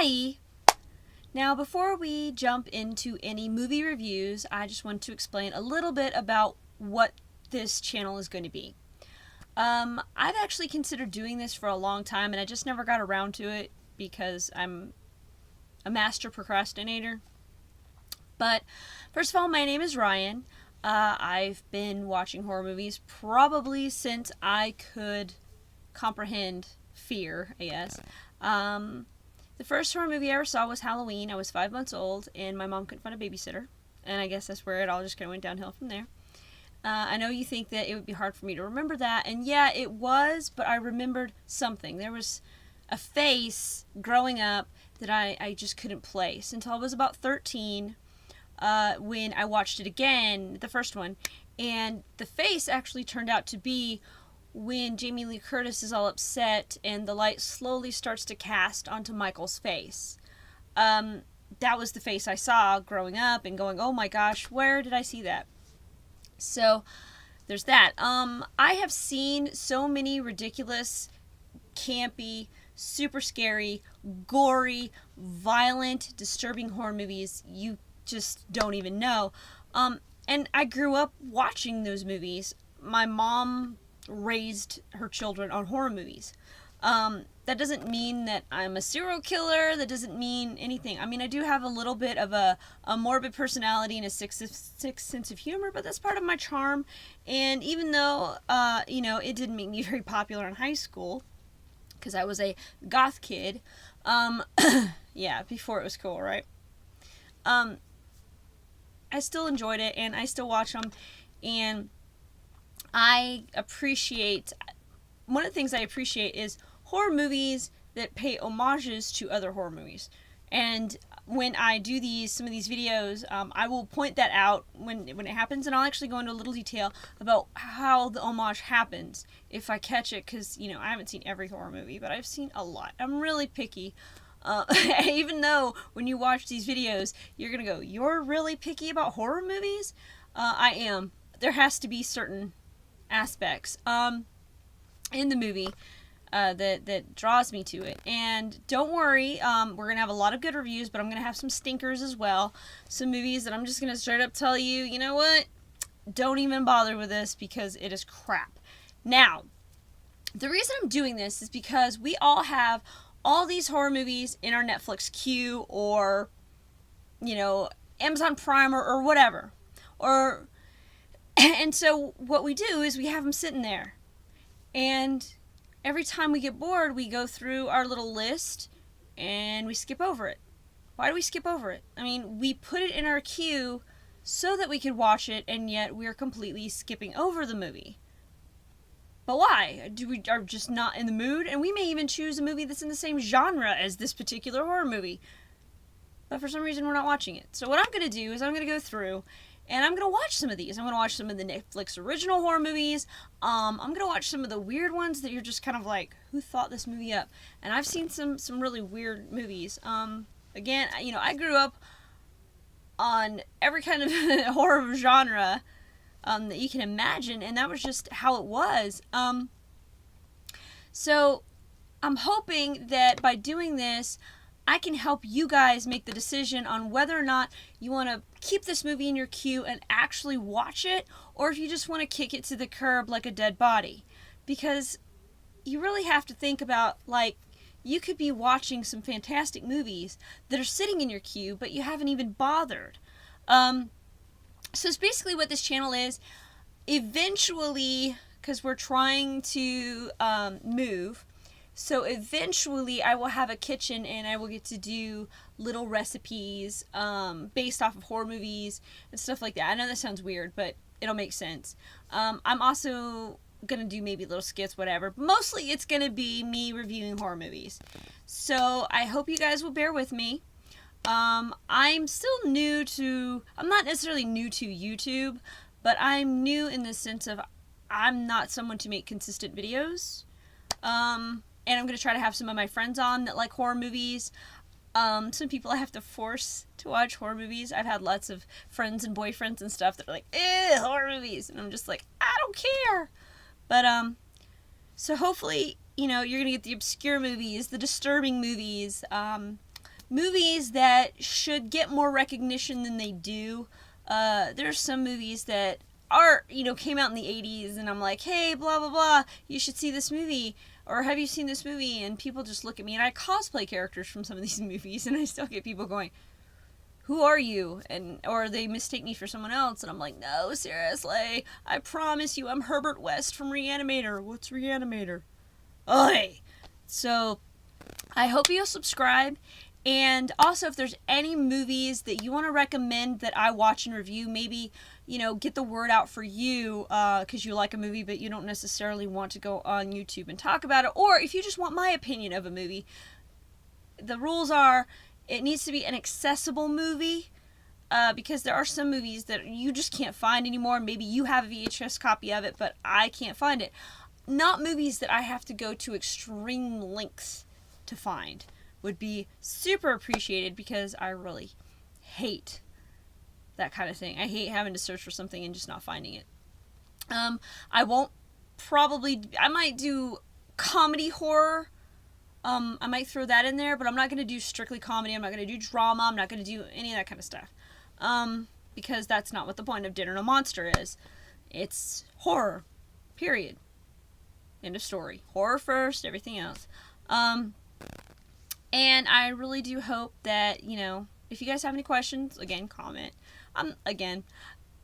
Hi! Now, before we jump into any movie reviews, I just want to explain a little bit about what this channel is going to be. I've actually considered doing this for a long time, and I just never got around to it because I'm a master procrastinator. But first of all, my name is Ryan. I've been watching horror movies probably since I could comprehend fear, I guess. The first horror movie I ever saw was Halloween. I was 5 months old, and my mom couldn't find a babysitter. And I guess that's where it all just kind of went downhill from there. I know you think that it would be hard for me to remember that, and yeah, it was, but I remembered something. There was a face growing up that I just couldn't place until I was about 13 when I watched it again, the first one. And the face actually turned out to be when Jamie Lee Curtis is all upset and the light slowly starts to cast onto Michael's face. That was the face I saw growing up and going, oh my gosh, where did I see that? So there's that. I have seen so many ridiculous, campy, super scary, gory, violent, disturbing horror movies you just don't even know. And I grew up watching those movies. My mom raised her children on horror movies. That doesn't mean that I'm a serial killer. That doesn't mean anything. I mean, I do have a little bit of a morbid personality and a sixth sense of humor, but that's part of my charm. And even though, it didn't make me very popular in high school, because I was a goth kid, yeah, before it was cool, right? I still enjoyed it, and I still watch them, and I appreciate, one of the things I appreciate is horror movies that pay homages to other horror movies. And when I do some of these videos, I will point that out when it happens, and I'll actually go into a little detail about how the homage happens if I catch it, because, I haven't seen every horror movie, but I've seen a lot. I'm really picky. Even though when you watch these videos, you're going to go, you're really picky about horror movies? I am. There has to be certain aspects in the movie that draws me to it. And don't worry, we're going to have a lot of good reviews, but I'm going to have some stinkers as well. Some movies that I'm just going to straight up tell you, you know what? Don't even bother with this because it is crap. Now, the reason I'm doing this is because we all have all these horror movies in our Netflix queue or, Amazon Prime or whatever. And so what we do is we have them sitting there. And every time we get bored, we go through our little list and we skip over it. Why do we skip over it? I mean, we put it in our queue so that we could watch it, and yet we're completely skipping over the movie. But why? We are just not in the mood, and we may even choose a movie that's in the same genre as this particular horror movie. But for some reason, we're not watching it. So what I'm going to do is I'm going to go through and I'm going to watch some of these. I'm going to watch some of the Netflix original horror movies. I'm going to watch some of the weird ones that you're just kind of like, who thought this movie up? And I've seen some really weird movies. Again, I grew up on every kind of horror genre that you can imagine, and that was just how it was. So I'm hoping that by doing this, I can help you guys make the decision on whether or not you want to keep this movie in your queue and actually watch it, or if you just want to kick it to the curb like a dead body. Because you really have to think about, you could be watching some fantastic movies that are sitting in your queue, but you haven't even bothered. So it's basically what this channel is. Eventually, because we're trying to move, so eventually I will have a kitchen and I will get to do little recipes based off of horror movies and stuff like that. I know that sounds weird, but it'll make sense. I'm also going to do maybe little skits, whatever. Mostly it's going to be me reviewing horror movies. So I hope you guys will bear with me. I'm still I'm not necessarily new to YouTube, but I'm new in the sense of I'm not someone to make consistent videos. And I'm going to try to have some of my friends on that like horror movies. Some people I have to force to watch horror movies. I've had lots of friends and boyfriends and stuff that are like, horror movies. And I'm just like, I don't care. But, so hopefully, you're going to get the obscure movies, the disturbing movies, movies that should get more recognition than they do. There's some movies that are, came out in the 80s, and I'm like, hey, blah, blah, blah, you should see this movie, or have you seen this movie? And people just look at me, and I cosplay characters from some of these movies, and I still get people going, who are you? Or they mistake me for someone else, and I'm like, no, seriously, I promise you, I'm Herbert West from Reanimator. What's Reanimator? Oi! So, I hope you'll subscribe. And also, if there's any movies that you want to recommend that I watch and review, maybe, get the word out for you because you like a movie but you don't necessarily want to go on YouTube and talk about it. Or if you just want my opinion of a movie, the rules are it needs to be an accessible movie because there are some movies that you just can't find anymore. Maybe you have a VHS copy of it, but I can't find it. Not movies that I have to go to extreme lengths to find. Would be super appreciated because I really hate that kind of thing. I hate having to search for something and just not finding it. I might do comedy horror. I might throw that in there, but I'm not going to do strictly comedy. I'm not going to do drama. I'm not going to do any of that kind of stuff. Because that's not what the point of Dinner No Monster is. It's horror. Period. End of story. Horror first, everything else. And I really do hope that, if you guys have any questions, again, comment. Again,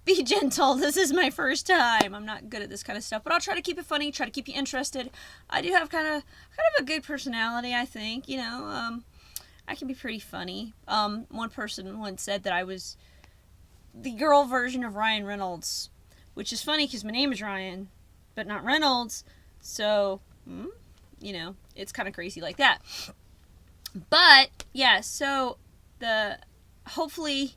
be gentle. This is my first time. I'm not good at this kind of stuff, but I'll try to keep it funny, try to keep you interested. I do have kind of a good personality, I think, I can be pretty funny. One person once said that I was the girl version of Ryan Reynolds, which is funny because my name is Ryan, but not Reynolds. So, it's kind of crazy like that. But, yeah, so hopefully,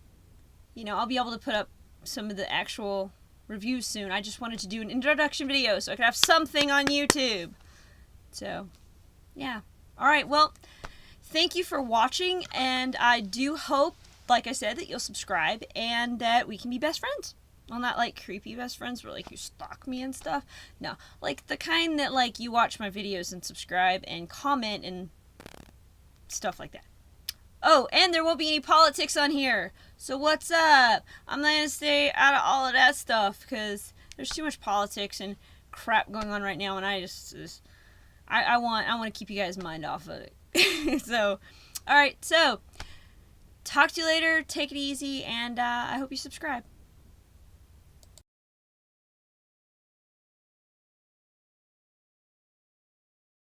I'll be able to put up some of the actual reviews soon. I just wanted to do an introduction video so I could have something on YouTube. So, yeah. Alright, well, thank you for watching, and I do hope, like I said, that you'll subscribe and that we can be best friends. Well, not like creepy best friends where like you stalk me and stuff. No, like the kind that like you watch my videos and subscribe and comment and stuff like that. Oh, and there won't be any politics on here. So what's up? I'm going to stay out of all of that stuff because there's too much politics and crap going on right now, and I want to keep you guys' mind off of it. So, all right. So, talk to you later. Take it easy, and I hope you subscribe.